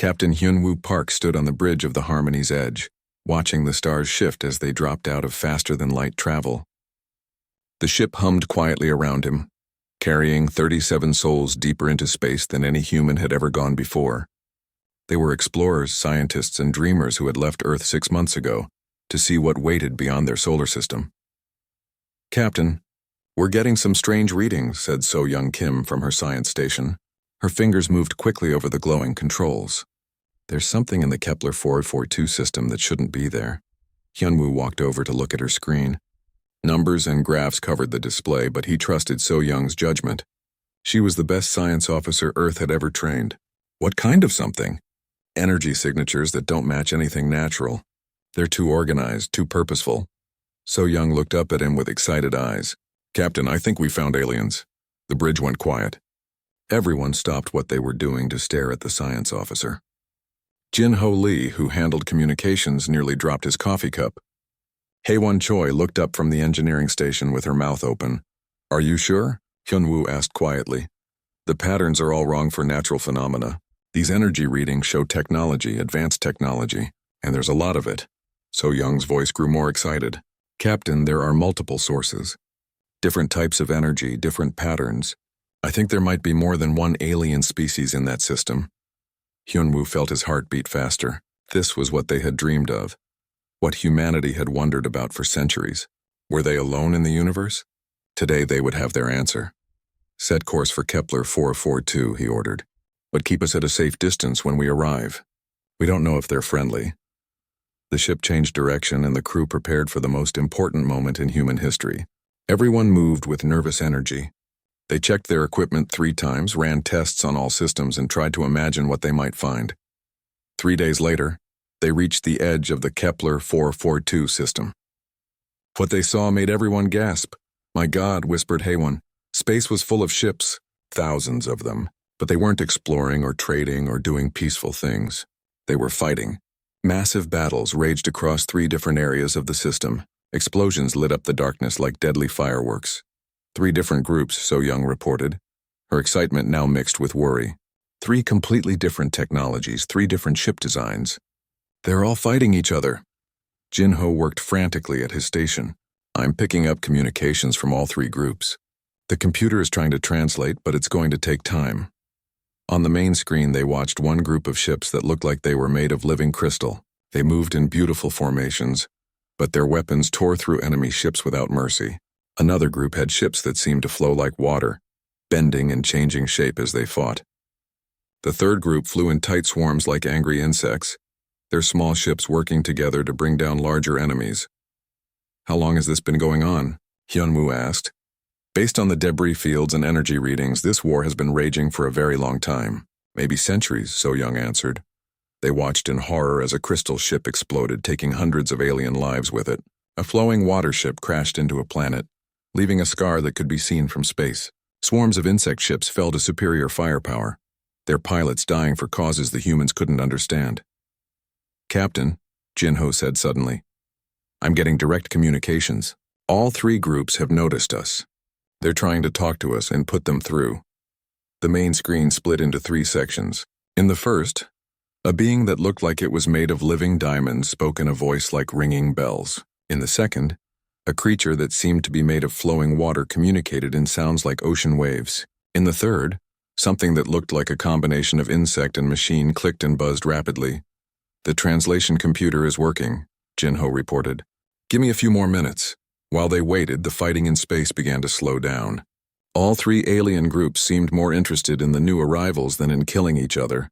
Captain Hyunwoo Park stood on the bridge of the Harmony's edge, watching the stars shift as they dropped out of faster-than-light travel. The ship hummed quietly around him, carrying 37 souls deeper into space than any human had ever gone before. They were explorers, scientists, and dreamers who had left Earth 6 months ago to see what waited beyond their solar system. "Captain, we're getting some strange readings," said So-Young Kim from her science station. Her fingers moved quickly over the glowing controls. "There's something in the Kepler 442 system that shouldn't be there." Hyunwoo walked over to look at her screen. Numbers and graphs covered the display, but he trusted So-Young's judgment. She was the best science officer Earth had ever trained. "What kind of something?" "Energy signatures that don't match anything natural. They're too organized, too purposeful." So-Young looked up at him with excited eyes. "Captain, I think we found aliens." The bridge went quiet. Everyone stopped what they were doing to stare at the science officer. Jin-Ho Lee, who handled communications, nearly dropped his coffee cup. Haewon Choi looked up from the engineering station with her mouth open. "Are you sure?" Hyunwoo asked quietly. "The patterns are all wrong for natural phenomena. These energy readings show technology, advanced technology, and there's a lot of it." So-Young's voice grew more excited. "Captain, there are multiple sources. Different types of energy, different patterns. I think there might be more than one alien species in that system." Hyunwoo felt his heart beat faster. This was what they had dreamed of. What humanity had wondered about for centuries. Were they alone in the universe? Today they would have their answer. "Set course for Kepler 442, he ordered. "But keep us at a safe distance when we arrive. We don't know if they're friendly." The ship changed direction and the crew prepared for the most important moment in human history. Everyone moved with nervous energy. They checked their equipment 3 times, ran tests on all systems, and tried to imagine what they might find. 3 days later, they reached the edge of the Kepler 442 system. What they saw made everyone gasp. "My God," whispered Haewon. Space was full of ships, thousands of them, but they weren't exploring or trading or doing peaceful things. They were fighting. Massive battles raged across 3 different areas of the system. Explosions lit up the darkness like deadly fireworks. 3 different groups, So-Young reported, her excitement now mixed with worry. 3 completely different technologies, 3 different ship designs. "They're all fighting each other." Jin-Ho worked frantically at his station. "I'm picking up communications from all 3 groups. The computer is trying to translate, but it's going to take time." On the main screen, they watched one group of ships that looked like they were made of living crystal. They moved in beautiful formations, but their weapons tore through enemy ships without mercy. Another group had ships that seemed to flow like water, bending and changing shape as they fought. The third group flew in tight swarms like angry insects, their small ships working together to bring down larger enemies. "How long has this been going on?" Hyunwoo asked. "Based on the debris fields and energy readings, this war has been raging for a very long time. Maybe centuries," So-Young answered. They watched in horror as a crystal ship exploded, taking hundreds of alien lives with it. A flowing water ship crashed into a planet, leaving a scar that could be seen from space. Swarms of insect ships fell to superior firepower, their pilots dying for causes the humans couldn't understand. "Captain," Jin-Ho said suddenly, "I'm getting direct communications. All 3 groups have noticed us. They're trying to talk to us and put them through." The main screen split into 3 sections. In the first, a being that looked like it was made of living diamonds spoke in a voice like ringing bells. In the second, a creature that seemed to be made of flowing water communicated in sounds like ocean waves. In the third, something that looked like a combination of insect and machine clicked and buzzed rapidly. "The translation computer is working," Jin-Ho reported. "Give me a few more minutes." While they waited, the fighting in space began to slow down. All 3 alien groups seemed more interested in the new arrivals than in killing each other.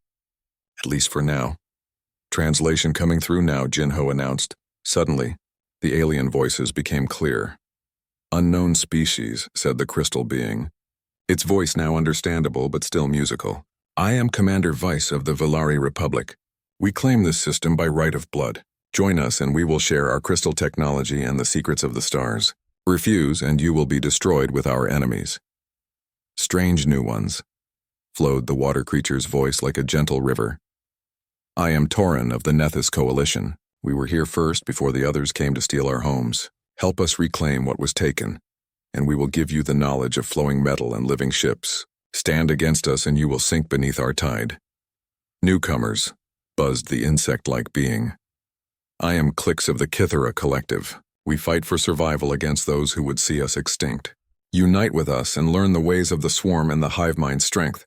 At least for now. "Translation coming through now," Jin-Ho announced. Suddenly, the alien voices became clear. "Unknown species," said the crystal being. Its voice now understandable but still musical. "I am Commander Vice of the Valari Republic. We claim this system by right of blood. Join us and we will share our crystal technology and the secrets of the stars. Refuse and you will be destroyed with our enemies." "Strange new ones," flowed the water creature's voice like a gentle river. "I am Torin of the Nethys Coalition. We were here first before the others came to steal our homes. Help us reclaim what was taken, and we will give you the knowledge of flowing metal and living ships. Stand against us and you will sink beneath our tide." Newcomers, buzzed the insect-like being. I am Clix of the Kithera Collective. We fight for survival against those who would see us extinct. Unite with us and learn the ways of the swarm and the hive mind strength.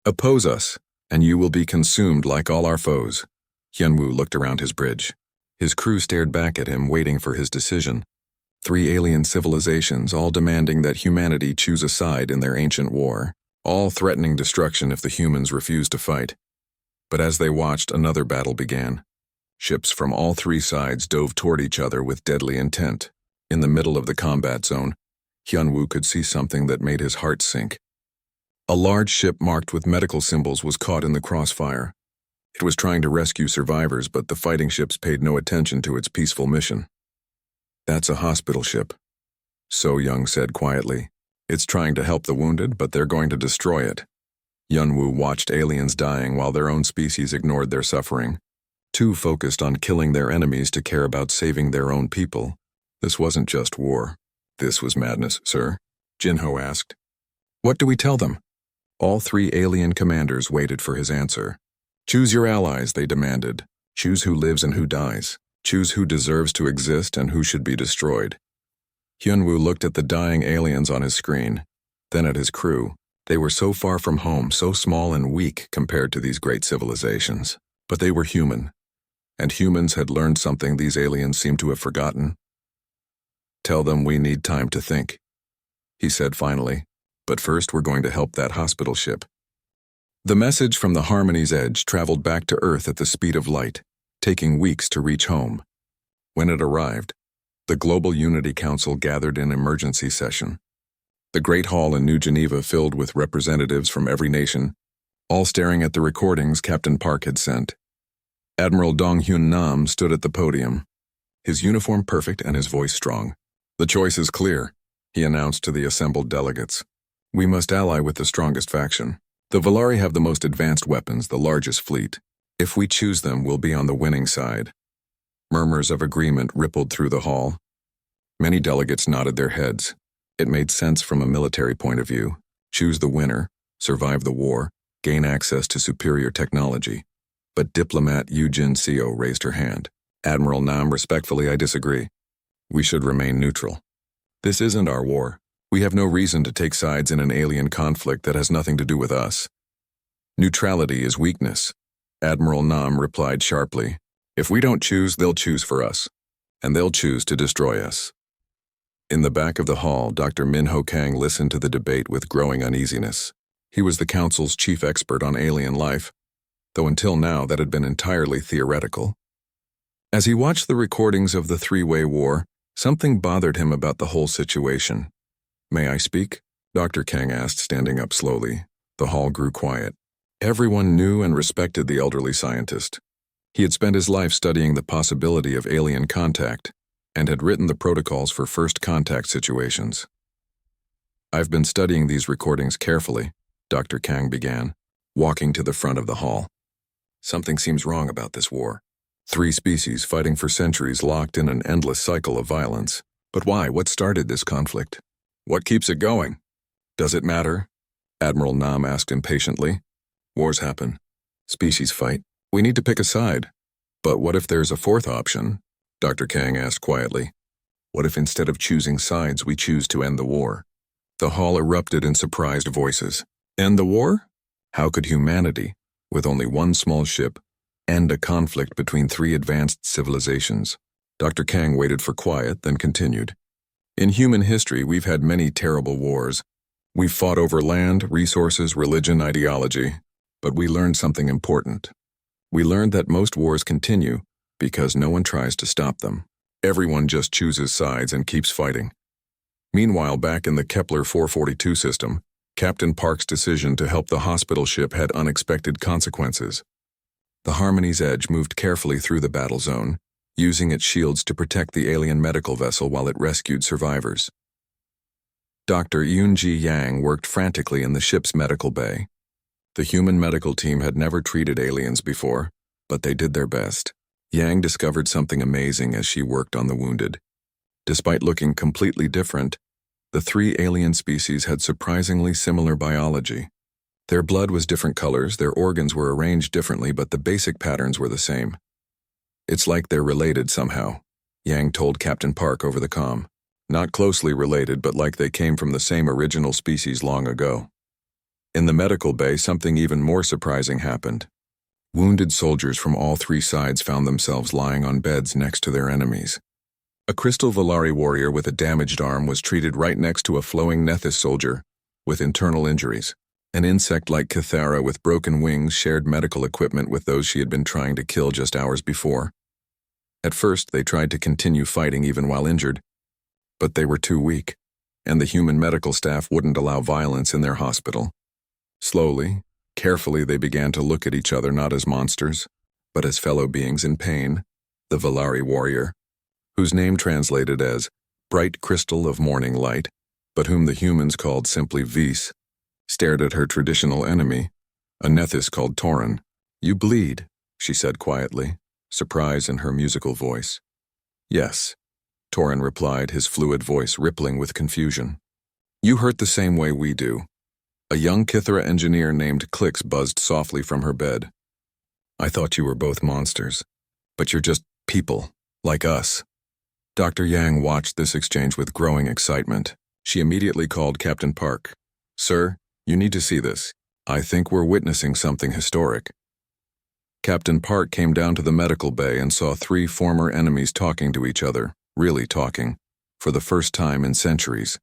Oppose us, and you will be consumed like all our foes. Hyunwoo looked around his bridge. His crew stared back at him, waiting for his decision. 3 alien civilizations, all demanding that humanity choose a side in their ancient war, all threatening destruction if the humans refused to fight. But as they watched, another battle began. Ships from all 3 sides dove toward each other with deadly intent. In the middle of the combat zone, Hyunwoo could see something that made his heart sink. A large ship marked with medical symbols was caught in the crossfire. It was trying to rescue survivors, but the fighting ships paid no attention to its peaceful mission. That's a hospital ship, So Young said quietly. It's trying to help the wounded, but they're going to destroy it. Hyunwoo watched aliens dying while their own species ignored their suffering. Too focused on killing their enemies to care about saving their own people. This wasn't just war. This was madness, sir, Jinho asked. What do we tell them? All 3 alien commanders waited for his answer. Choose your allies, they demanded. Choose who lives and who dies. Choose who deserves to exist and who should be destroyed. Hyunwoo looked at the dying aliens on his screen, then at his crew. They were so far from home, so small and weak compared to these great civilizations. But they were human. And humans had learned something these aliens seemed to have forgotten. Tell them we need time to think, he said finally. But first we're going to help that hospital ship. The message from the Harmony's edge traveled back to Earth at the speed of light, taking weeks to reach home. When it arrived, the Global Unity Council gathered in emergency session. The Great Hall in New Geneva filled with representatives from every nation, all staring at the recordings Captain Park had sent. Admiral Dong-Hyun Nam stood at the podium, his uniform perfect and his voice strong. The choice is clear, he announced to the assembled delegates. We must ally with the strongest faction. The Valari have the most advanced weapons, the largest fleet. If we choose them, we'll be on the winning side. Murmurs of agreement rippled through the hall. Many delegates nodded their heads. It made sense from a military point of view. Choose the winner, survive the war, gain access to superior technology. But diplomat Yu Jin Seo raised her hand. Admiral Nam, respectfully, I disagree. We should remain neutral. This isn't our war. We have no reason to take sides in an alien conflict that has nothing to do with us. Neutrality is weakness, Admiral Nam replied sharply. If we don't choose, they'll choose for us, and they'll choose to destroy us. In the back of the hall, Dr. Min Ho Kang listened to the debate with growing uneasiness. He was the council's chief expert on alien life, though until now that had been entirely theoretical. As he watched the recordings of the 3-way war, something bothered him about the whole situation. May I speak? Dr. Kang asked, standing up slowly. The hall grew quiet. Everyone knew and respected the elderly scientist. He had spent his life studying the possibility of alien contact and had written the protocols for first contact situations. I've been studying these recordings carefully, Dr. Kang began, walking to the front of the hall. Something seems wrong about this war. 3 species fighting for centuries locked in an endless cycle of violence. But why? What started this conflict? What keeps it going? Does it matter? Admiral Nam asked impatiently. Wars happen. Species fight. We need to pick a side. But what if there's a 4th option? Dr. Kang asked quietly. What if instead of choosing sides, we choose to end the war? The hall erupted in surprised voices. End the war? How could humanity, with only one small ship, end a conflict between 3 advanced civilizations? Dr. Kang waited for quiet, then continued. In human history, we've had many terrible wars. We've fought over land, resources, religion, ideology. But we learned something important. We learned that most wars continue because no one tries to stop them. Everyone just chooses sides and keeps fighting. Meanwhile, back in the Kepler 442 system, Captain Park's decision to help the hospital ship had unexpected consequences. The Harmony's edge moved carefully through the battle zone, using its shields to protect the alien medical vessel while it rescued survivors. Dr. Yoon-ji Yang worked frantically in the ship's medical bay. The human medical team had never treated aliens before, but they did their best. Yang discovered something amazing as she worked on the wounded. Despite looking completely different, the 3 alien species had surprisingly similar biology. Their blood was different colors, their organs were arranged differently, but the basic patterns were the same. It's like they're related somehow, Yang told Captain Park over the comm. Not closely related, but like they came from the same original species long ago. In the medical bay, something even more surprising happened. Wounded soldiers from all three sides found themselves lying on beds next to their enemies. A crystal Valari warrior with a damaged arm was treated right next to a flowing Nethys soldier with internal injuries. An insect like Cathara with broken wings shared medical equipment with those she had been trying to kill just hours before. At first, they tried to continue fighting even while injured, but they were too weak, and the human medical staff wouldn't allow violence in their hospital. Slowly, carefully, they began to look at each other not as monsters, but as fellow beings in pain. The Valari warrior, whose name translated as Bright Crystal of Morning Light, but whom the humans called simply Vis, stared at her traditional enemy, a Nethys called Tauren. "You bleed," she said quietly, surprise in her musical voice. "Yes," Tauren replied, his fluid voice rippling with confusion. "You hurt the same way we do." A young Kithara engineer named Clix buzzed softly from her bed. "I thought you were both monsters, but you're just people, like us." Dr. Yang watched this exchange with growing excitement. She immediately called Captain Park. "Sir, you need to see this. I think we're witnessing something historic." Captain Park came down to the medical bay and saw three former enemies talking to each other, really talking, for the first time in centuries.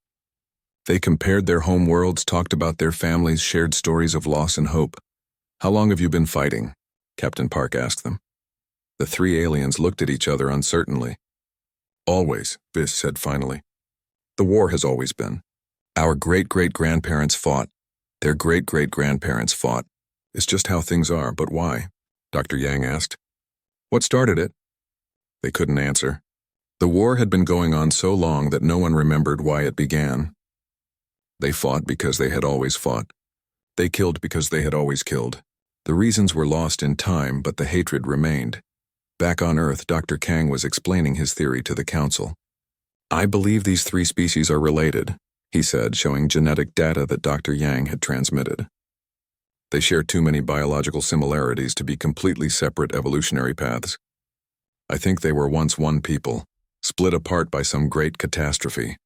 They compared their home worlds, talked about their families, shared stories of loss and hope. "How long have you been fighting?" Captain Park asked them. The three aliens looked at each other uncertainly. "Always," Vis said finally. "The war has always been. Our great-great-grandparents fought. Their great-great-grandparents fought. It's just how things are, but why?" Dr. Yang asked. "What started it?" They couldn't answer. The war had been going on so long that no one remembered why it began. They fought because they had always fought. They killed because they had always killed. The reasons were lost in time, but the hatred remained. Back on Earth, Dr. Kang was explaining his theory to the Council. "I believe these three species are related," he said, showing genetic data that Dr. Yang had transmitted. They share too many biological similarities to be completely separate evolutionary paths. I think they were once one people, split apart by some great catastrophe.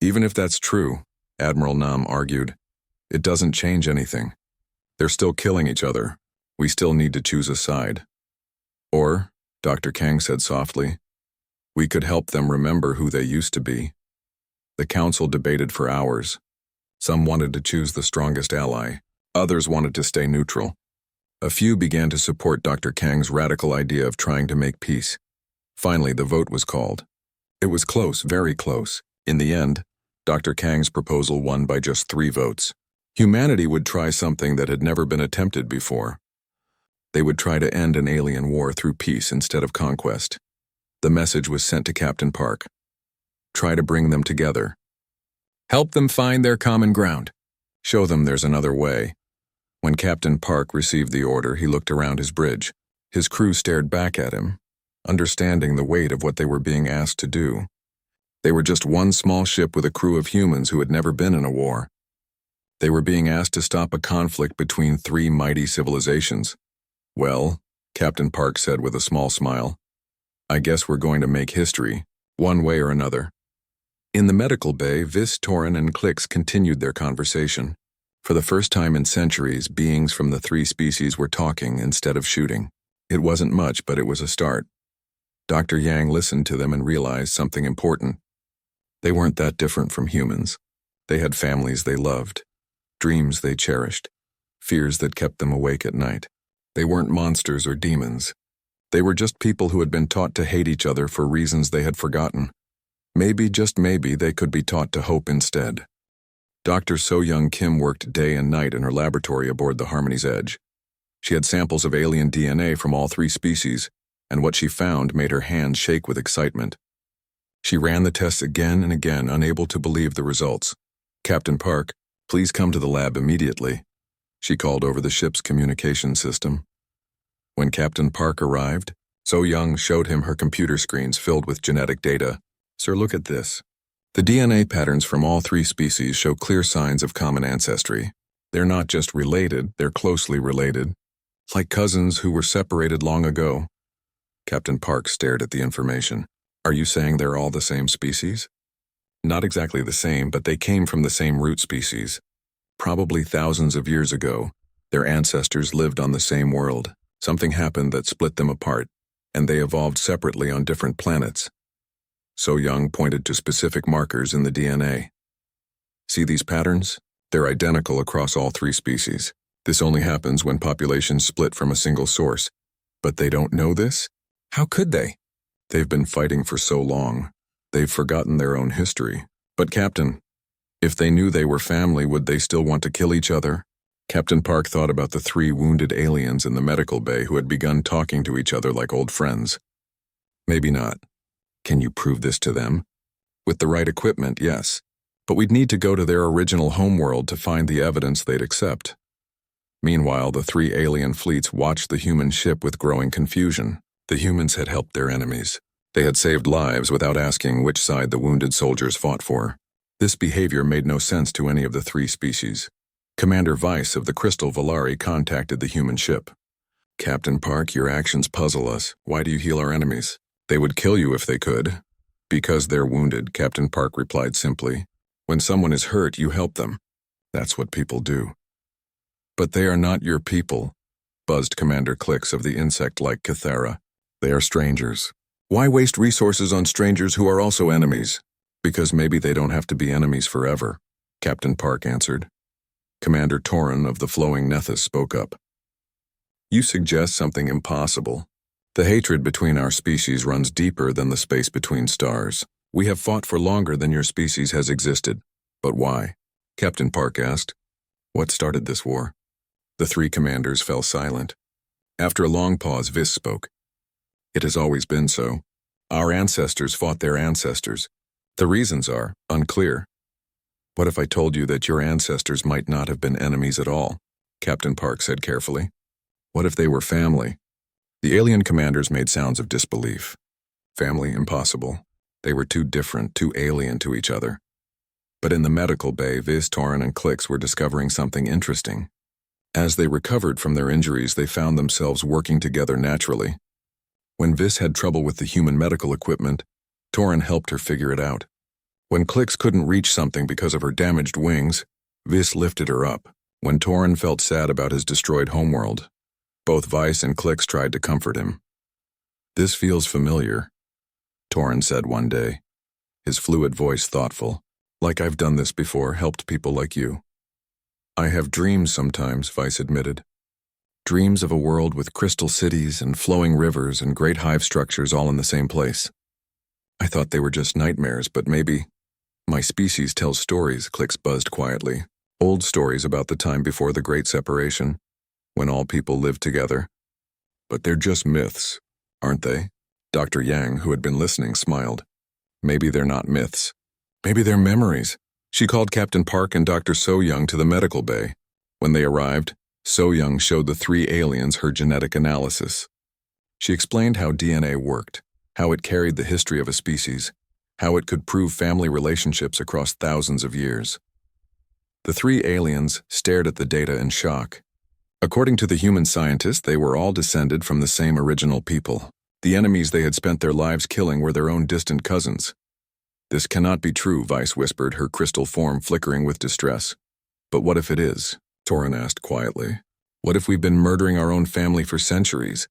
"Even if that's true," Admiral Nam argued, "it doesn't change anything. They're still killing each other. We still need to choose a side." "Or," Dr. Kang said softly, "we could help them remember who they used to be." The Council debated for hours. Some wanted to choose the strongest ally. Others wanted to stay neutral. A few began to support Dr. Kang's radical idea of trying to make peace. Finally, the vote was called. It was close, very close. In the end, Dr. Kang's proposal won by just 3 votes. Humanity would try something that had never been attempted before. They would try to end an alien war through peace instead of conquest. The message was sent to Captain Park. Try to bring them together. Help them find their common ground. Show them there's another way. When Captain Park received the order, he looked around his bridge. His crew stared back at him, understanding the weight of what they were being asked to do. They were just one small ship with a crew of humans who had never been in a war. They were being asked to stop a conflict between 3 mighty civilizations. "Well," Captain Park said with a small smile, "I guess we're going to make history, one way or another." In the medical bay, Vis, Tauren, and Clix continued their conversation. For the first time in centuries, beings from the 3 species were talking instead of shooting. It wasn't much, but it was a start. Dr. Yang listened to them and realized something important. They weren't that different from humans. They had families they loved, dreams they cherished, fears that kept them awake at night. They weren't monsters or demons. They were just people who had been taught to hate each other for reasons they had forgotten. Maybe, just maybe, they could be taught to hope instead. Dr. So-Young Kim worked day and night in her laboratory aboard the Harmony's Edge. She had samples of alien DNA from all 3 species, and what she found made her hands shake with excitement. She ran the tests again and again, unable to believe the results. "Captain Park, please come to the lab immediately," she called over the ship's communication system. When Captain Park arrived, So-Young showed him her computer screens filled with genetic data. "Sir, look at this. The DNA patterns from all 3 species show clear signs of common ancestry. They're not just related, they're closely related. Like cousins who were separated long ago. Captain Park stared at the information. Are you saying they're all the same species? Not exactly the same, but they came from the same root species. Probably thousands of years ago, their ancestors lived on the same world. Something happened that split them apart, and they evolved separately on different planets. So Young pointed to specific markers in the DNA. See these patterns? They're identical across all three species. This only happens when populations split from a single source. But they don't know this? How could they? They've been fighting for so long. They've forgotten their own history. But Captain, if they knew they were family, would they still want to kill each other? Captain Park thought about the 3 wounded aliens in the medical bay who had begun talking to each other like old friends. Maybe not. Can you prove this to them? With the right equipment, yes. But we'd need to go to their original homeworld to find the evidence they'd accept. Meanwhile, the 3 alien fleets watched the human ship with growing confusion. The humans had helped their enemies. They had saved lives without asking which side the wounded soldiers fought for. This behavior made no sense to any of the 3 species. Commander Weiss of the Crystal Valari contacted the human ship. Captain Park, your actions puzzle us. Why do you heal our enemies? They would kill you if they could. Because they're wounded, Captain Park replied simply. When someone is hurt, you help them. That's what people do. But they are not your people, buzzed Commander Clix of the insect-like Cathera. They are strangers. Why waste resources on strangers who are also enemies? Because maybe they don't have to be enemies forever, Captain Park answered. Commander Torin of the Flowing Nethys spoke up. You suggest something impossible. The hatred between our species runs deeper than the space between stars. We have fought for longer than your species has existed. But why? Captain Park asked. What started this war? The 3 commanders fell silent. After a long pause, Viss spoke. It has always been so. Our ancestors fought their ancestors. The reasons are unclear. What if I told you that your ancestors might not have been enemies at all? Captain Park said carefully. What if they were family? The alien commanders made sounds of disbelief. Family, impossible. They were too different, too alien to each other. But in the medical bay, Viz, Torin, and Clix were discovering something interesting. As they recovered from their injuries, they found themselves working together naturally. When Viz had trouble with the human medical equipment, Torin helped her figure it out. When Clix couldn't reach something because of her damaged wings, Viz lifted her up. When Torin felt sad about his destroyed homeworld, both Weiss and Clix tried to comfort him. This feels familiar, Torin said one day, his fluid voice thoughtful. Like I've done this before, helped people like you. I have dreams sometimes, Weiss admitted. Dreams of a world with crystal cities and flowing rivers and great hive structures all in the same place. I thought they were just nightmares, but maybe. My species tells stories, Clix buzzed quietly. Old stories about the time before the Great Separation, when all people lived together. But they're just myths, aren't they? Dr. Yang, who had been listening, smiled. Maybe they're not myths. Maybe they're memories. She called Captain Park and Dr. So Young to the medical bay. When they arrived, So Young showed the 3 aliens her genetic analysis. She explained how DNA worked, how it carried the history of a species, how it could prove family relationships across thousands of years. The 3 aliens stared at the data in shock. According to the human scientists, they were all descended from the same original people. The enemies they had spent their lives killing were their own distant cousins. This cannot be true, Weiss whispered, her crystal form flickering with distress. But what if it is? Torin asked quietly. What if we've been murdering our own family for centuries?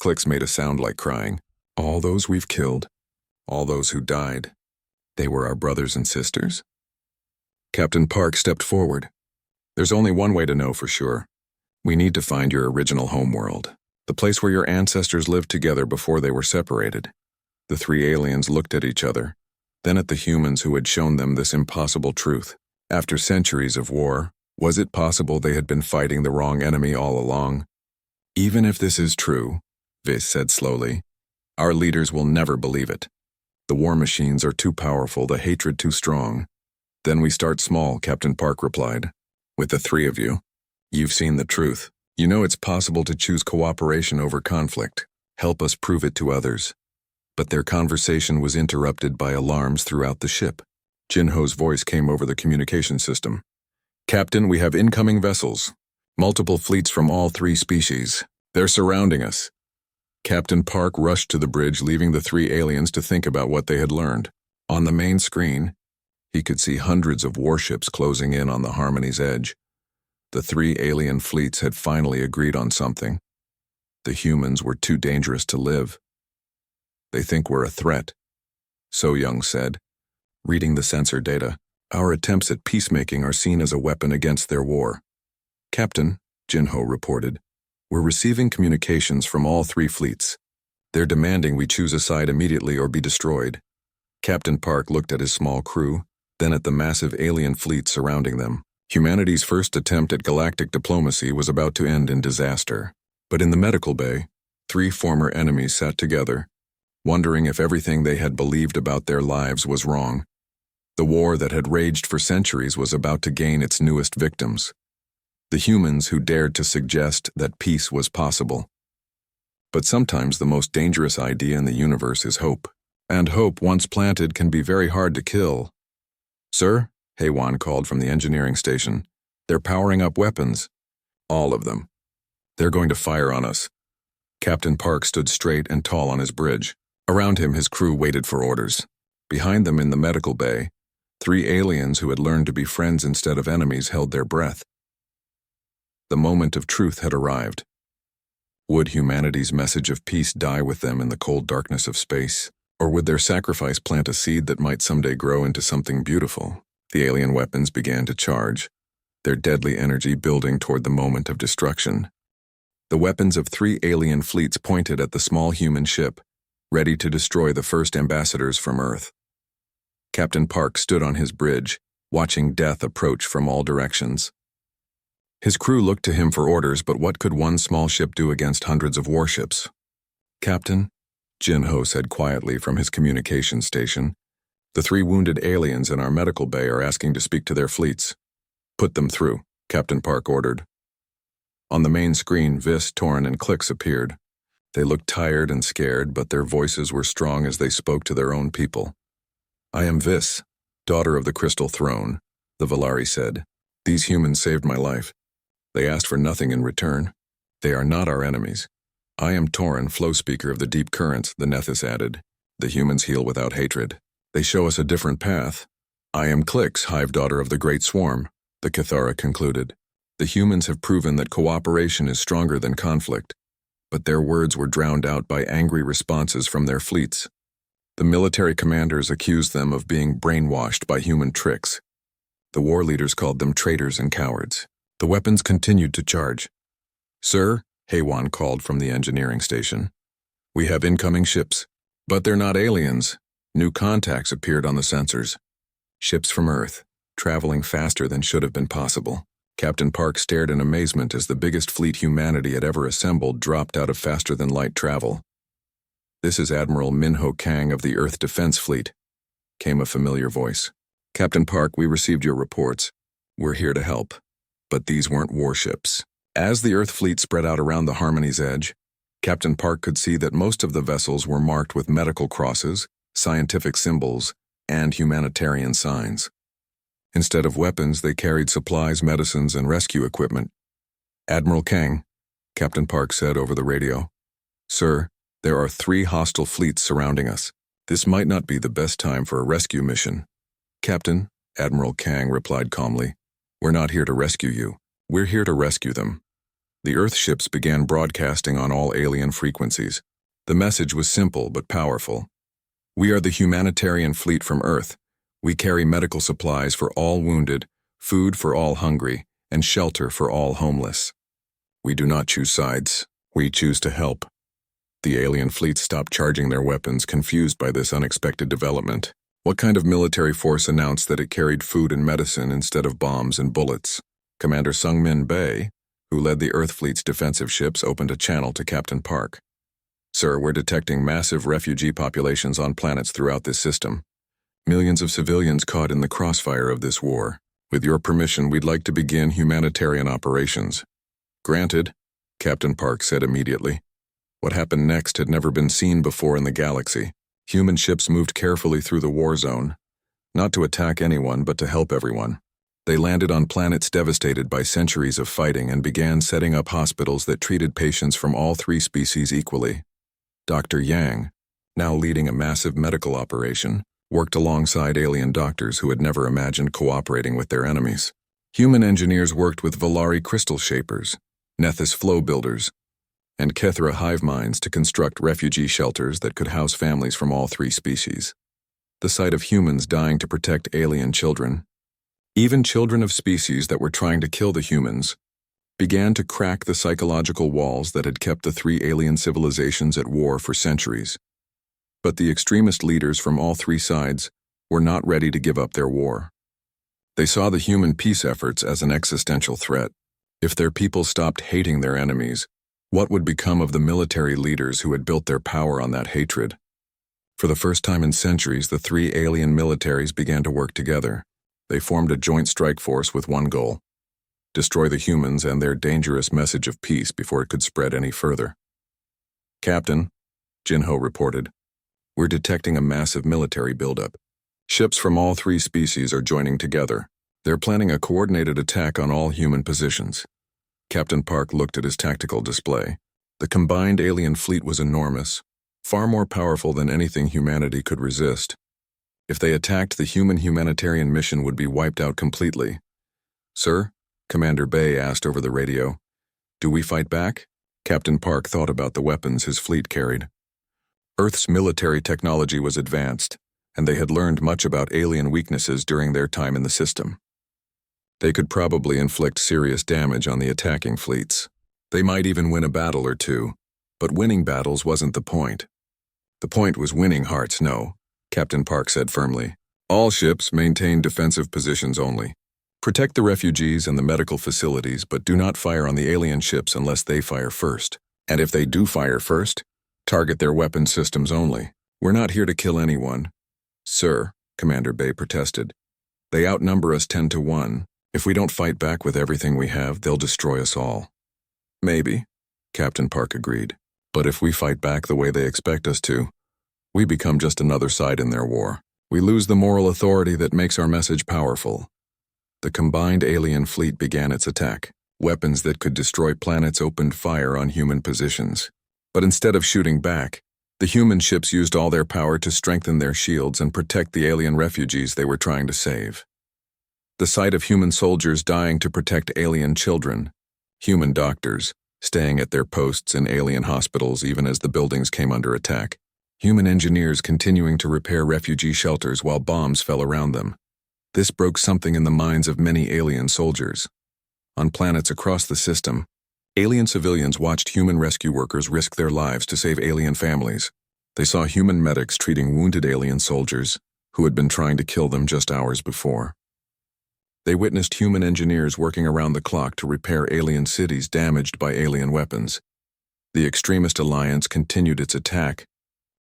Clix made a sound like crying. All those we've killed, all those who died, they were our brothers and sisters? Captain Park stepped forward. There's only one way to know for sure. We need to find your original homeworld, the place where your ancestors lived together before they were separated. The 3 aliens looked at each other, then at the humans who had shown them this impossible truth. After centuries of war, was it possible they had been fighting the wrong enemy all along? Even if this is true, Viss said slowly, our leaders will never believe it. The war machines are too powerful, the hatred too strong. Then we start small, Captain Park replied. With the 3 of you. You've seen the truth. You know it's possible to choose cooperation over conflict. Help us prove it to others. But their conversation was interrupted by alarms throughout the ship. Jinho's voice came over the communication system. Captain, we have incoming vessels. Multiple fleets from all three species. They're surrounding us. Captain Park rushed to the bridge, leaving the three aliens to think about what they had learned. On the main screen, he could see hundreds of warships closing in on the Harmony's edge. The three alien fleets had finally agreed on something. The humans were too dangerous to live. They think we're a threat, So Young said, reading the sensor data. Our attempts at peacemaking are seen as a weapon against their war. Captain, Jinho reported, we're receiving communications from all three fleets. They're demanding we choose a side immediately or be destroyed. Captain Park looked at his small crew, then at the massive alien fleet surrounding them. Humanity's first attempt at galactic diplomacy was about to end in disaster. But in the medical bay, three former enemies sat together, wondering if everything they had believed about their lives was wrong. The war that had raged for centuries was about to gain its newest victims. The humans who dared to suggest that peace was possible. But sometimes the most dangerous idea in the universe is hope. And hope, once planted, can be very hard to kill. Sir, Haywan called from the engineering station. They're powering up weapons. All of them. They're going to fire on us. Captain Park stood straight and tall on his bridge. Around him, his crew waited for orders. Behind them in the medical bay, three aliens who had learned to be friends instead of enemies held their breath. The moment of truth had arrived. Would humanity's message of peace die with them in the cold darkness of space? Or would their sacrifice plant a seed that might someday grow into something beautiful? The alien weapons began to charge, their deadly energy building toward the moment of destruction. The weapons of three alien fleets pointed at the small human ship, ready to destroy the first ambassadors from Earth. Captain Park stood on his bridge, watching death approach from all directions. His crew looked to him for orders, but what could one small ship do against hundreds of warships? Captain, Jinho said quietly from his communication station, the three wounded aliens in our medical bay are asking to speak to their fleets. Put them through, Captain Park ordered. On the main screen, Vis, Torin, and Clix appeared. They looked tired and scared, but their voices were strong as they spoke to their own people. I am Vis, daughter of the Crystal Throne, the Valari said. These humans saved my life. They asked for nothing in return. They are not our enemies. I am Torin, flow speaker of the deep currents, the Nethys added. The humans heal without hatred. They show us a different path. I am Clix, hive daughter of the Great Swarm, the Cathara concluded. The humans have proven that cooperation is stronger than conflict, but their words were drowned out by angry responses from their fleets. The military commanders accused them of being brainwashed by human tricks. The war leaders called them traitors and cowards. The weapons continued to charge. Sir, Haywan called from the engineering station. We have incoming ships, but they're not aliens. New contacts appeared on the sensors. Ships from Earth, traveling faster than should have been possible. Captain Park stared in amazement as the biggest fleet humanity had ever assembled dropped out of faster-than-light travel. This is Admiral Minho Kang of the Earth Defense Fleet, came a familiar voice. Captain Park, we received your reports. We're here to help. But these weren't warships. As the Earth fleet spread out around the Harmony's edge, Captain Park could see that most of the vessels were marked with medical crosses, scientific symbols, and humanitarian signs. Instead of weapons, they carried supplies, medicines, and rescue equipment. Admiral Kang, Captain Park said over the radio. Sir, there are 3 hostile fleets surrounding us. This might not be the best time for a rescue mission. Captain, Admiral Kang replied calmly, we're not here to rescue you. We're here to rescue them. The Earth ships began broadcasting on all alien frequencies. The message was simple but powerful. We are the humanitarian fleet from Earth. We carry medical supplies for all wounded, food for all hungry, and shelter for all homeless. We do not choose sides. We choose to help. The alien fleet stopped charging their weapons, confused by this unexpected development. What kind of military force announced that it carried food and medicine instead of bombs and bullets? Commander Sungmin Bei, who led the Earth Fleet's defensive ships, opened a channel to Captain Park. Sir, we're detecting massive refugee populations on planets throughout this system. Millions of civilians caught in the crossfire of this war. With your permission, we'd like to begin humanitarian operations. Granted, Captain Park said immediately. What happened next had never been seen before in the galaxy. Human ships moved carefully through the war zone, not to attack anyone but to help everyone. They landed on planets devastated by centuries of fighting and began setting up hospitals that treated patients from all three species equally. Dr. Yang, now leading a massive medical operation, worked alongside alien doctors who had never imagined cooperating with their enemies. Human engineers worked with Valari crystal shapers, Nethys flow builders, and Kethra hive minds to construct refugee shelters that could house families from all three species. The sight of humans dying to protect alien children, even children of species that were trying to kill the humans, began to crack the psychological walls that had kept the three alien civilizations at war for centuries. But the extremist leaders from all three sides were not ready to give up their war. They saw the human peace efforts as an existential threat. If their people stopped hating their enemies, what would become of the military leaders who had built their power on that hatred? For the first time in centuries, the three alien militaries began to work together. They formed a joint strike force with one goal: destroy the humans and their dangerous message of peace before it could spread any further. "Captain," Jinho reported, "we're detecting a massive military buildup. Ships from all three species are joining together. They're planning a coordinated attack on all human positions." Captain Park looked at his tactical display. The combined alien fleet was enormous, far more powerful than anything humanity could resist. If they attacked, the human humanitarian mission would be wiped out completely. "Sir?" Commander Bay asked over the radio. "Do we fight back?" Captain Park thought about the weapons his fleet carried. Earth's military technology was advanced, and they had learned much about alien weaknesses during their time in the system. They could probably inflict serious damage on the attacking fleets. They might even win a battle or two, but winning battles wasn't the point. The point was winning hearts, no, Captain Park said firmly. "All ships maintain defensive positions only. Protect the refugees and the medical facilities, but do not fire on the alien ships unless they fire first. And if they do fire first, target their weapon systems only. We're not here to kill anyone." "Sir," Commander Bay protested, "they outnumber us 10 to 1. If we don't fight back with everything we have, they'll destroy us all." "Maybe," Captain Park agreed. "But if we fight back the way they expect us to, we become just another side in their war. We lose the moral authority that makes our message powerful." The combined alien fleet began its attack. Weapons that could destroy planets opened fire on human positions. But instead of shooting back, the human ships used all their power to strengthen their shields and protect the alien refugees they were trying to save. The sight of human soldiers dying to protect alien children, human doctors staying at their posts in alien hospitals even as the buildings came under attack, human engineers continuing to repair refugee shelters while bombs fell around them. This broke something in the minds of many alien soldiers. On planets across the system, alien civilians watched human rescue workers risk their lives to save alien families. They saw human medics treating wounded alien soldiers who had been trying to kill them just hours before. They witnessed human engineers working around the clock to repair alien cities damaged by alien weapons. The extremist alliance continued its attack,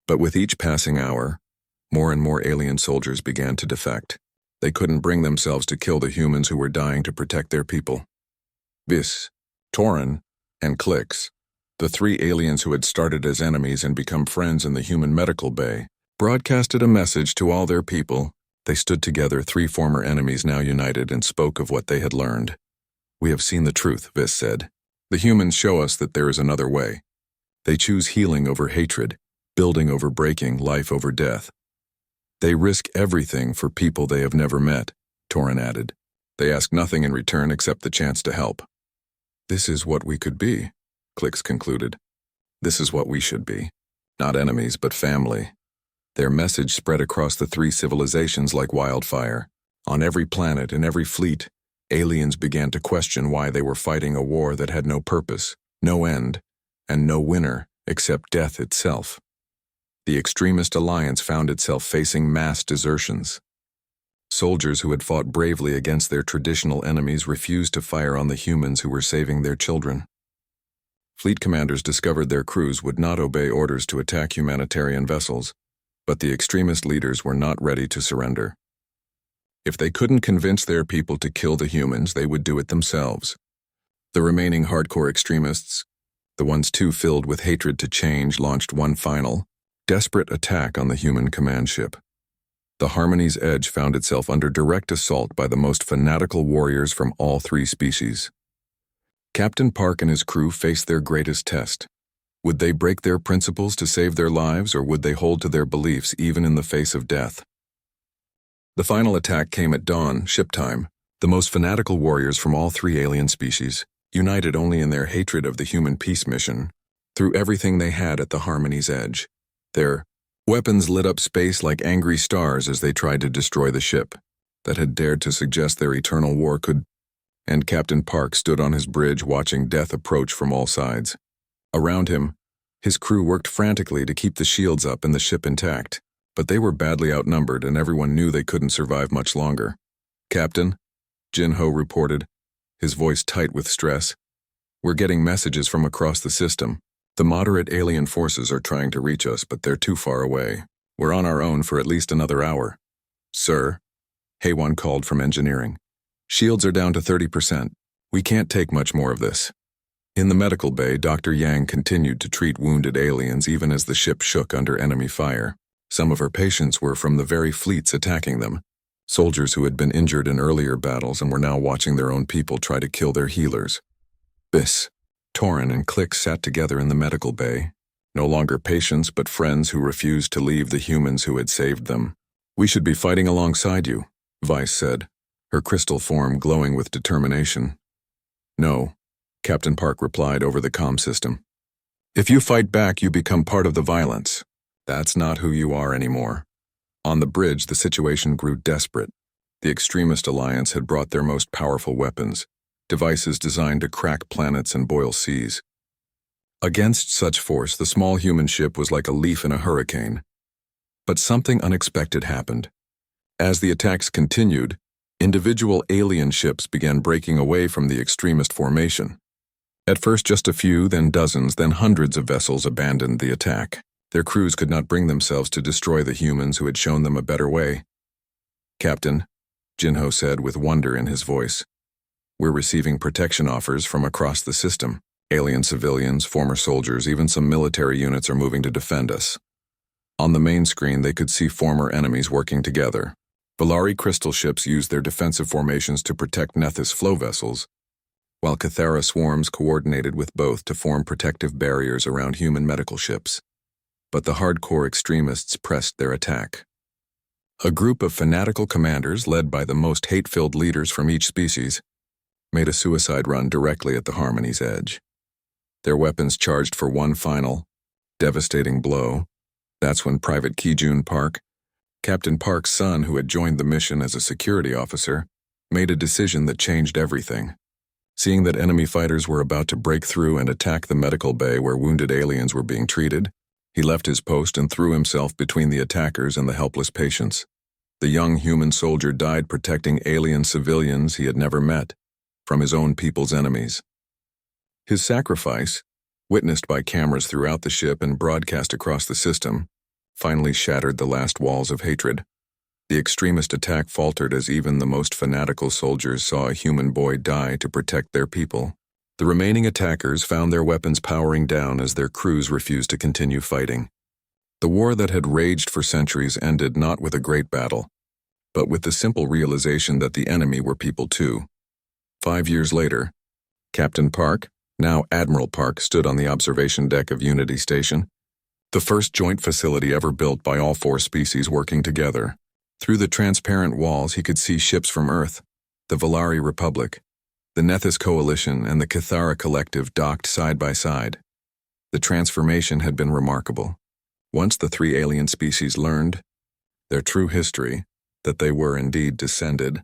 but with each passing hour, more and more alien soldiers began to defect. They couldn't bring themselves to kill the humans who were dying to protect their people. Vis, Torin, and Clix, the three aliens who had started as enemies and become friends in the human medical bay, broadcasted a message to all their people. They stood together, three former enemies now united, and spoke of what they had learned. "We have seen the truth," Vis said. "The humans show us that there is another way. They choose healing over hatred, building over breaking, life over death. They risk everything for people they have never met," Torin added. "They ask nothing in return except the chance to help." "This is what we could be," Clix concluded. "This is what we should be. Not enemies, but family." Their message spread across the three civilizations like wildfire. On every planet, in every fleet, aliens began to question why they were fighting a war that had no purpose, no end, and no winner except death itself. The extremist alliance found itself facing mass desertions. Soldiers who had fought bravely against their traditional enemies refused to fire on the humans who were saving their children. Fleet commanders discovered their crews would not obey orders to attack humanitarian vessels, but the extremist leaders were not ready to surrender. If they couldn't convince their people to kill the humans, they would do it themselves. The remaining hardcore extremists, the ones too filled with hatred to change, launched one final, desperate attack on the human command ship. The Harmony's edge found itself under direct assault by the most fanatical warriors from all three species. Captain Park and his crew faced their greatest test. Would they break their principles to save their lives, or would they hold to their beliefs even in the face of death? The final attack came at dawn, ship time. The most fanatical warriors from all three alien species, united only in their hatred of the human peace mission, threw everything they had at the Harmony's edge. Their weapons lit up space like angry stars as they tried to destroy the ship that had dared to suggest their eternal war could. And Captain Park stood on his bridge watching death approach from all sides. Around him, his crew worked frantically to keep the shields up and the ship intact, but they were badly outnumbered and everyone knew they couldn't survive much longer. "Captain," Jin-Ho reported, his voice tight with stress, "we're getting messages from across the system. The moderate alien forces are trying to reach us, but they're too far away. We're on our own for at least another hour." "Sir," Haewon called from engineering, "shields are down to 30%. We can't take much more of this." In the medical bay, Dr. Yang continued to treat wounded aliens even as the ship shook under enemy fire. Some of her patients were from the very fleets attacking them, soldiers who had been injured in earlier battles and were now watching their own people try to kill their healers. Biss, Torin and Click sat together in the medical bay, no longer patients but friends who refused to leave the humans who had saved them. "We should be fighting alongside you," Vice said, her crystal form glowing with determination. "No," Captain Park replied over the comm system. "If you fight back, you become part of the violence. That's not who you are anymore." On the bridge, the situation grew desperate. The extremist alliance had brought their most powerful weapons, devices designed to crack planets and boil seas. Against such force, the small human ship was like a leaf in a hurricane. But something unexpected happened. As the attacks continued, individual alien ships began breaking away from the extremist formation. At first just a few, then dozens, then hundreds of vessels abandoned the attack. Their crews could not bring themselves to destroy the humans who had shown them a better way. "Captain," Jin-Ho said with wonder in his voice, "we're receiving protection offers from across the system. Alien civilians, former soldiers, even some military units are moving to defend us." On the main screen, they could see former enemies working together. Valari crystal ships used their defensive formations to protect Nethys flow vessels, while Cathara swarms coordinated with both to form protective barriers around human medical ships. But the hardcore extremists pressed their attack. A group of fanatical commanders, led by the most hate-filled leaders from each species, made a suicide run directly at the Harmony's edge. Their weapons charged for one final, devastating blow. That's when Private Ki-Jun Park, Captain Park's son who had joined the mission as a security officer, made a decision that changed everything. Seeing that enemy fighters were about to break through and attack the medical bay where wounded aliens were being treated, he left his post and threw himself between the attackers and the helpless patients. The young human soldier died protecting alien civilians he had never met from his own people's enemies. His sacrifice, witnessed by cameras throughout the ship and broadcast across the system, finally shattered the last walls of hatred. The extremist attack faltered as even the most fanatical soldiers saw a human boy die to protect their people. The remaining attackers found their weapons powering down as their crews refused to continue fighting. The war that had raged for centuries ended not with a great battle, but with the simple realization that the enemy were people too. 5 years later, Captain Park, now Admiral Park, stood on the observation deck of Unity Station, the first joint facility ever built by all four species working together. Through the transparent walls, he could see ships from Earth, the Valari Republic, the Nethys Coalition, and the Cathara Collective docked side by side. The transformation had been remarkable. Once the three alien species learned their true history, that they were indeed descended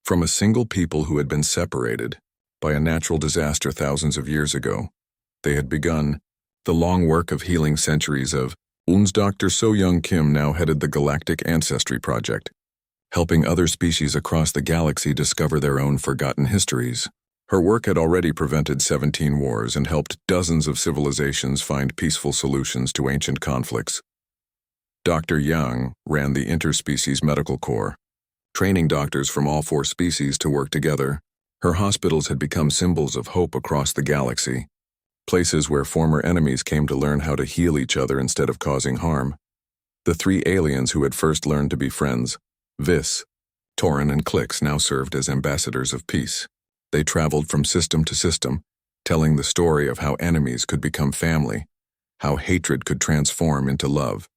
from a single people who had been separated by a natural disaster thousands of years ago, they had begun the long work of healing centuries of wounds. Dr. So-Young Kim now headed the Galactic Ancestry Project, helping other species across the galaxy discover their own forgotten histories. Her work had already prevented 17 wars and helped dozens of civilizations find peaceful solutions to ancient conflicts. Dr. Yang ran the Interspecies Medical Corps, training doctors from all four species to work together. Her hospitals had become symbols of hope across the galaxy, places where former enemies came to learn how to heal each other instead of causing harm. The three aliens who had first learned to be friends, Vis, Torin, and Clix, now served as ambassadors of peace. They traveled from system to system, telling the story of how enemies could become family, how hatred could transform into love.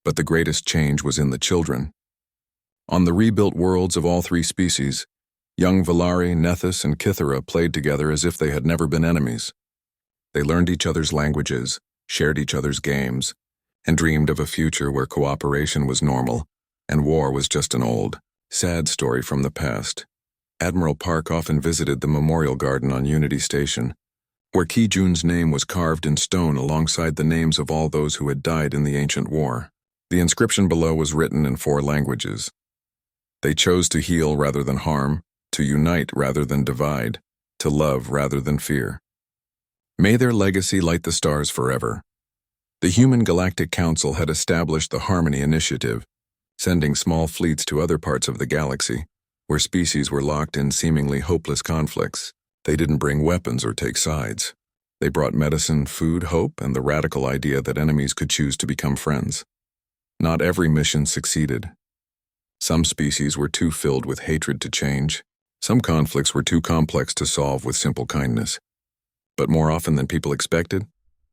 But the greatest change was in the children. On the rebuilt worlds of all three species, young Valari, Nethys, and Kythera played together as if they had never been enemies. They learned each other's languages, shared each other's games, and dreamed of a future where cooperation was normal and war was just an old, sad story from the past. Admiral Park often visited the memorial garden on Unity Station, where Ki-Jun's name was carved in stone alongside the names of all those who had died in the ancient war. The inscription below was written in 4 languages. They chose to heal rather than harm, to unite rather than divide, to love rather than fear. May their legacy light the stars forever. The Human Galactic Council had established the Harmony Initiative, sending small fleets to other parts of the galaxy, where species were locked in seemingly hopeless conflicts. They didn't bring weapons or take sides. They brought medicine, food, hope, and the radical idea that enemies could choose to become friends. Not every mission succeeded. Some species were too filled with hatred to change. Some conflicts were too complex to solve with simple kindness. But more often than people expected,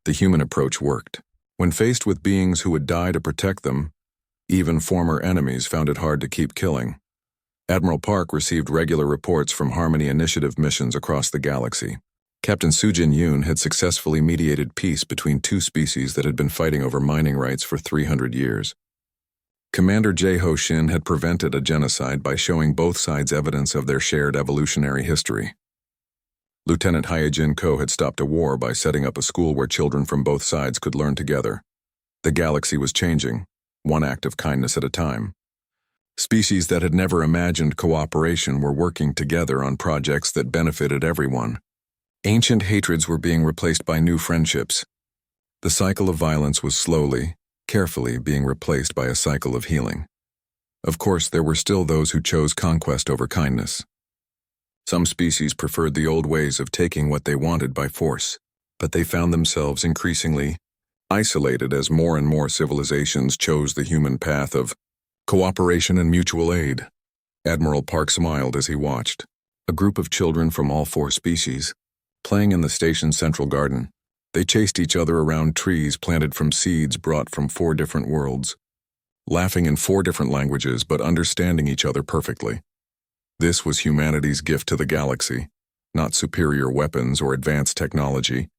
the human approach worked. When faced with beings who would die to protect them, even former enemies found it hard to keep killing. Admiral Park received regular reports from Harmony Initiative missions across the galaxy. Captain Sujin Yoon had successfully mediated peace between 2 species that had been fighting over mining rights for 300 years. Commander Jae-ho Shin had prevented a genocide by showing both sides evidence of their shared evolutionary history. Lieutenant Hyejin Ko had stopped a war by setting up a school where children from both sides could learn together. The galaxy was changing, one act of kindness at a time. Species that had never imagined cooperation were working together on projects that benefited everyone. Ancient hatreds were being replaced by new friendships. The cycle of violence was slowly, carefully being replaced by a cycle of healing. Of course, there were still those who chose conquest over kindness. Some species preferred the old ways of taking what they wanted by force, but they found themselves increasingly isolated as more and more civilizations chose the human path of cooperation and mutual aid. Admiral Park smiled as he watched. A group of children from all 4 species, playing in the station's central garden. They chased each other around trees planted from seeds brought from 4 different worlds, laughing in 4 different languages but understanding each other perfectly. This was humanity's gift to the galaxy, not superior weapons or advanced technology,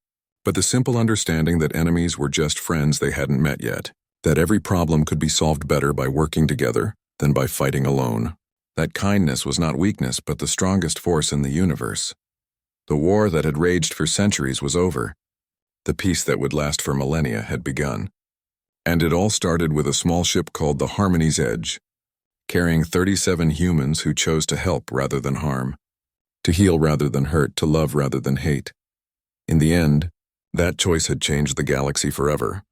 but the simple understanding that enemies were just friends they hadn't met yet, that every problem could be solved better by working together than by fighting alone. That kindness was not weakness but the strongest force in the universe. The war that had raged for centuries was over. The peace that would last for millennia had begun. And it all started with a small ship called the Harmony's Edge, carrying 37 humans who chose to help rather than harm, to heal rather than hurt, to love rather than hate. In the end, that choice had changed the galaxy forever.